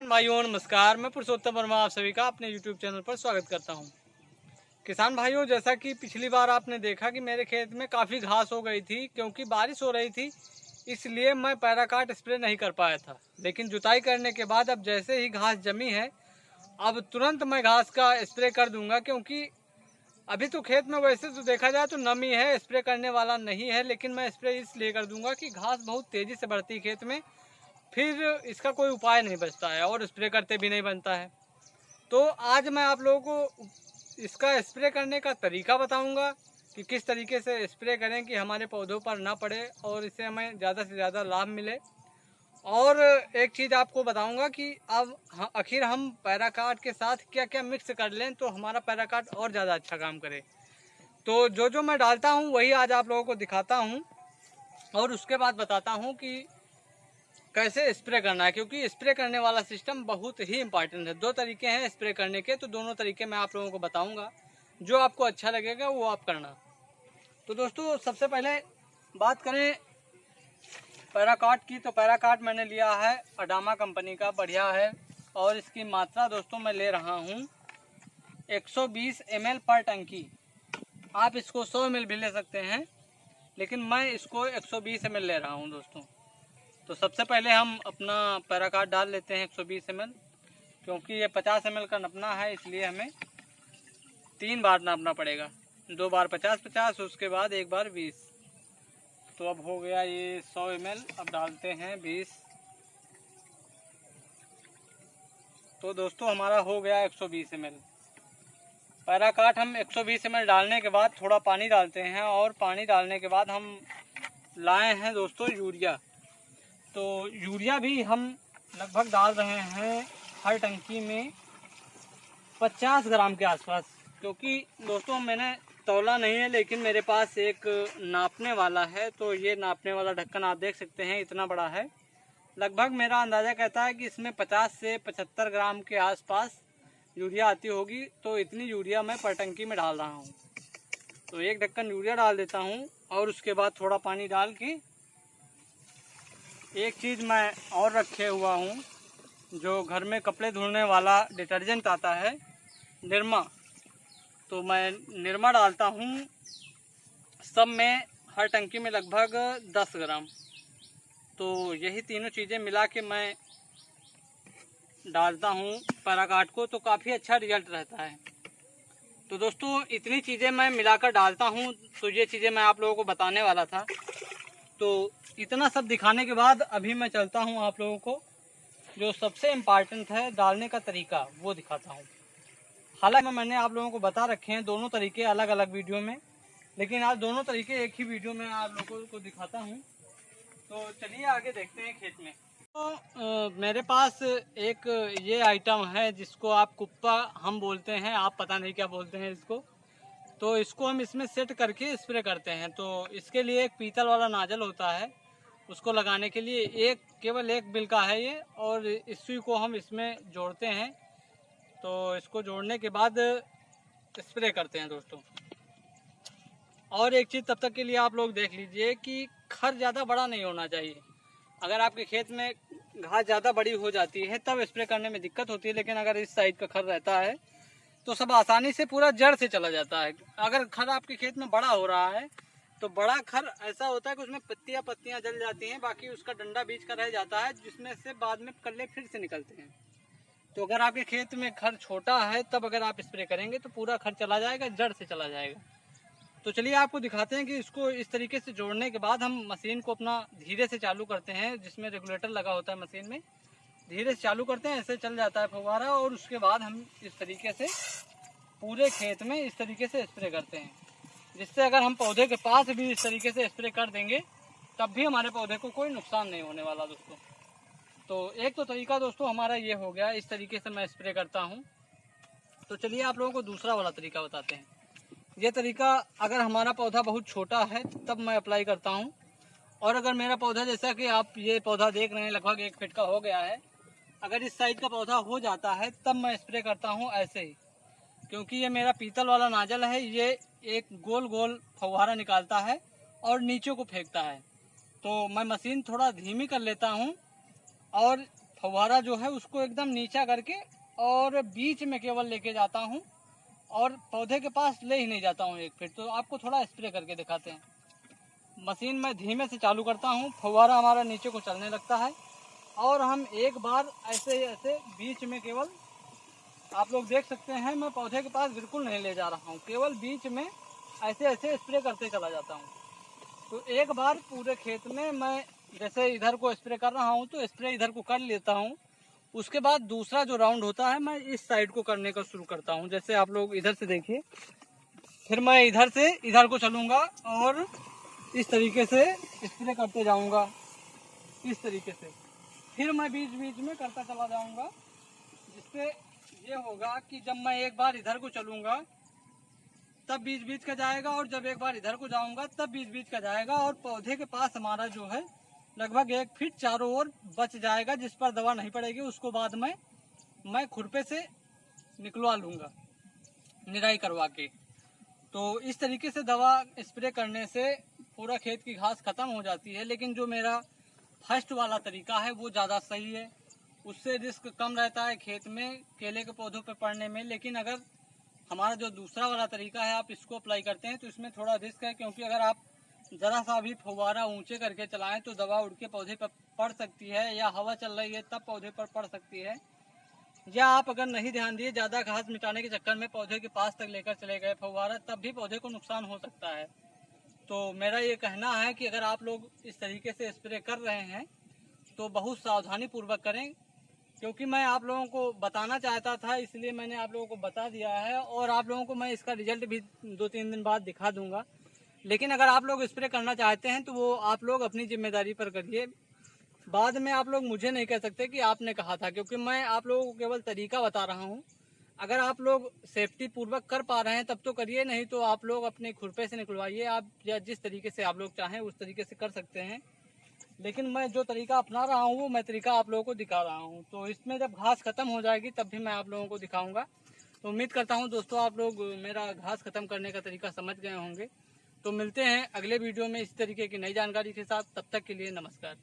भाइयों नमस्कार। मैं पुरुषोत्तम वर्मा आप सभी का अपने YouTube चैनल पर स्वागत करता हूं। किसान भाइयों, जैसा कि पिछली बार आपने देखा कि मेरे खेत में काफ़ी घास हो गई थी क्योंकि बारिश हो रही थी, इसलिए मैं पैराकाट स्प्रे नहीं कर पाया था। लेकिन जुताई करने के बाद अब जैसे ही घास जमी है, अब तुरंत मैं घास का स्प्रे कर दूंगा, क्योंकि अभी तो खेत में वैसे तो देखा जाए तो नमी है, स्प्रे करने वाला नहीं है, लेकिन मैं स्प्रे इसलिए कर दूंगा कि घास बहुत तेज़ी से बढ़ती है खेत में, फिर इसका कोई उपाय नहीं बचता है और स्प्रे करते भी नहीं बनता है। तो आज मैं आप लोगों को इसका स्प्रे करने का तरीका बताऊंगा कि किस तरीके से स्प्रे करें कि हमारे पौधों पर ना पड़े और इससे हमें ज़्यादा से ज़्यादा लाभ मिले। और एक चीज़ आपको बताऊंगा कि अब आखिर हम पैराकाट के साथ क्या क्या मिक्स कर लें तो हमारा पैराकाट और ज़्यादा अच्छा काम करे। तो जो मैं डालता हूँ वही आज आप लोगों को दिखाता हूँ और उसके बाद बताता हूँ कि कैसे स्प्रे करना है, क्योंकि स्प्रे करने वाला सिस्टम बहुत ही इम्पॉर्टेंट है। दो तरीके हैं स्प्रे करने के, तो दोनों तरीके मैं आप लोगों को बताऊंगा, जो आपको अच्छा लगेगा वो आप करना। तो दोस्तों, सबसे पहले बात करें पैराकाट की, तो पैराकाट मैंने लिया है अडामा कंपनी का, बढ़िया है। और इसकी मात्रा दोस्तों मैं ले रहा हूँ 120 ml पर टंकी। आप इसको 100 ml भी ले सकते हैं, लेकिन मैं इसको 120 ml ले रहा हूँ दोस्तों। तो सबसे पहले हम अपना पैराकाट डाल लेते हैं 120 ml, क्योंकि ये 50 ml का नपना है, इसलिए हमें 3 बार नापना पड़ेगा। 2 बार 50-50, उसके बाद 1 बार 20। तो अब हो गया ये 100 ml, अब डालते हैं 20। तो दोस्तों हमारा हो गया 120 ml पैराकाट। हम 120 ml डालने के बाद थोड़ा पानी डालते हैं, और पानी डालने के बाद हम लाए हैं दोस्तों यूरिया। तो यूरिया भी हम लगभग डाल रहे हैं हर टंकी में 50 ग्राम के आसपास, क्योंकि दोस्तों मैंने तौला नहीं है, लेकिन मेरे पास एक नापने वाला है। तो ये नापने वाला ढक्कन आप देख सकते हैं, इतना बड़ा है। लगभग मेरा अंदाज़ा कहता है कि इसमें 50 से 75 ग्राम के आसपास यूरिया आती होगी। तो इतनी यूरिया मैं पर टंकी में डाल रहा हूँ। तो एक ढक्कन यूरिया डाल देता हूँ, और उसके बाद थोड़ा पानी डाल के एक चीज़ मैं और रखे हुआ हूँ, जो घर में कपड़े धुलने वाला डिटर्जेंट आता है, निरमा। तो मैं निरमा डालता हूँ सब में, हर टंकी में लगभग 10 ग्राम। तो यही तीनों चीज़ें मिला के मैं डालता हूँ पैराकाट को, तो काफ़ी अच्छा रिजल्ट रहता है। तो दोस्तों इतनी चीज़ें मैं मिलाकर डालता हूँ, तो ये चीज़ें मैं आप लोगों को बताने वाला था। तो इतना सब दिखाने के बाद अभी मैं चलता हूँ आप लोगों को जो सबसे इम्पॉर्टेंट है डालने का तरीका, वो दिखाता हूँ। हालांकि मैंने आप लोगों को बता रखे हैं दोनों तरीके अलग अलग वीडियो में, लेकिन आज दोनों तरीके एक ही वीडियो में आप लोगों को दिखाता हूँ। तो चलिए आगे देखते हैं खेत में। तो मेरे पास एक ये आइटम है जिसको आप कुप्पा हम बोलते हैं, आप पता नहीं क्या बोलते हैं इसको। तो इसको हम इसमें सेट करके स्प्रे करते हैं। तो इसके लिए एक पीतल वाला नाजल होता है, उसको लगाने के लिए केवल एक बिल का है ये, और इस सुई को हम इसमें जोड़ते हैं। तो इसको जोड़ने के बाद स्प्रे करते हैं दोस्तों। और एक चीज़ तब तक के लिए आप लोग देख लीजिए कि खर ज़्यादा बड़ा नहीं होना चाहिए। अगर आपके खेत में घास ज़्यादा बड़ी हो जाती है तब स्प्रे करने में दिक्कत होती है, लेकिन अगर इस साइड का खर रहता है तो सब आसानी से पूरा जड़ से चला जाता है। अगर खर आपके खेत में बड़ा हो रहा है तो बड़ा खर ऐसा होता है कि उसमें पत्तियां जल जाती हैं, बाकी उसका डंडा बीच का रह जाता है, जिसमें से बाद में कल्ले फिर से निकलते हैं। तो अगर आपके खेत में खर छोटा है तब अगर आप स्प्रे करेंगे तो पूरा खर चला जाएगा, जड़ से चला जाएगा। तो चलिए आपको दिखाते हैं कि इसको इस तरीके से जोड़ने के बाद हम मशीन को अपना धीरे से चालू करते हैं, जिसमें रेगुलेटर लगा होता है मशीन में। धीरे से चालू करते हैं, ऐसे चल जाता है फव्वारा, और उसके बाद हम इस तरीके से पूरे खेत में इस तरीके से स्प्रे करते हैं, जिससे अगर हम पौधे के पास भी इस तरीके से स्प्रे कर देंगे तब भी हमारे पौधे को कोई नुकसान नहीं होने वाला दोस्तों। तो एक तो तरीका दोस्तों हमारा ये हो गया, इस तरीके से मैं स्प्रे करता हूँ। तो चलिए आप लोगों को दूसरा वाला तरीका बताते हैं। ये तरीका अगर हमारा पौधा बहुत छोटा है तब मैं अप्लाई करता हूँ, और अगर मेरा पौधा जैसा कि आप ये पौधा देख रहे हैं लगभग 1 फीट का हो गया है, अगर इस साइज का पौधा हो जाता है तब मैं स्प्रे करता हूँ ऐसे ही। क्योंकि ये मेरा पीतल वाला नाजल है, ये एक गोल गोल फव्वारा निकालता है और नीचे को फेंकता है। तो मैं मशीन थोड़ा धीमी कर लेता हूँ और फव्वारा जो है उसको एकदम नीचा करके और बीच में केवल लेके जाता हूँ और पौधे के पास ले ही नहीं जाता हूँ 1 फीट। तो आपको थोड़ा स्प्रे करके दिखाते हैं। मशीन में धीमे से चालू करता हूँ, फव्वारा हमारा नीचे को चलने लगता है और हम एक बार ऐसे बीच में केवल, आप लोग देख सकते हैं मैं पौधे के पास बिल्कुल नहीं ले जा रहा हूँ, केवल बीच में ऐसे स्प्रे करते चला जाता हूँ। तो एक बार पूरे खेत में मैं जैसे इधर को स्प्रे कर रहा हूँ तो स्प्रे इधर को कर लेता हूँ। उसके बाद दूसरा जो राउंड होता है मैं इस साइड को करने का शुरू करता हूँ। जैसे आप लोग इधर से देखिए, फिर मैं इधर से इधर को चलूँगा और इस तरीके से स्प्रे करते जाऊँगा, इस तरीके से। फिर मैं बीच बीच में करता चला जाऊँगा, जिससे ये होगा कि जब मैं एक बार इधर को चलूँगा तब बीच बीच का जाएगा और जब एक बार इधर को जाऊँगा तब बीच बीच का जाएगा और पौधे के पास हमारा जो है लगभग 1 फीट चारों ओर बच जाएगा, जिस पर दवा नहीं पड़ेगी। उसको बाद में मैं खुरपे से निकलवा लूँगा निराई करवा के। तो इस तरीके से दवा स्प्रे करने से पूरा खेत की घास खत्म हो जाती है। लेकिन जो मेरा फर्स्ट वाला तरीका है वो ज़्यादा सही है, उससे रिस्क कम रहता है खेत में केले के पौधों पर पड़ने में। लेकिन अगर हमारा जो दूसरा वाला तरीका है आप इसको अप्लाई करते हैं तो इसमें थोड़ा रिस्क है, क्योंकि अगर आप ज़रा सा भी फव्वारा ऊंचे करके चलाएं तो दवा उड़ के पौधे पर पड़ सकती है, या हवा चल रही है तब पौधे पर पड़ सकती है, या आप अगर नहीं ध्यान दिए ज़्यादा घास मिटाने के चक्कर में पौधे के पास तक लेकर चले गए फव्वारा, तब भी पौधे को नुकसान हो सकता है। तो मेरा ये कहना है कि अगर आप लोग इस तरीके से स्प्रे कर रहे हैं तो बहुत सावधानी पूर्वक करें, क्योंकि मैं आप लोगों को बताना चाहता था इसलिए मैंने आप लोगों को बता दिया है और आप लोगों को मैं इसका रिजल्ट भी 2-3 दिन बाद दिखा दूंगा। लेकिन अगर आप लोग स्प्रे करना चाहते हैं तो वो आप लोग अपनी जिम्मेदारी पर करिए। बाद में आप लोग मुझे नहीं कह सकते कि आपने कहा था, क्योंकि मैं आप लोगों को केवल तरीका बता रहा हूँ। अगर आप लोग सेफ्टी पूर्वक कर पा रहे हैं तब तो करिए, नहीं तो आप लोग अपने खुरपे से निकलवाइए। आप या जिस तरीके से आप लोग चाहें उस तरीके से कर सकते हैं। लेकिन मैं जो तरीका अपना रहा हूँ वो मैं तरीका आप लोगों को दिखा रहा हूँ। तो इसमें जब घास खत्म हो जाएगी तब भी मैं आप लोगों को दिखाऊंगा। तो उम्मीद करता हूँ दोस्तों आप लोग मेरा घास खत्म करने का तरीका समझ गए होंगे। तो मिलते हैं अगले वीडियो में इस तरीके की नई जानकारी के साथ। तब तक के लिए नमस्कार।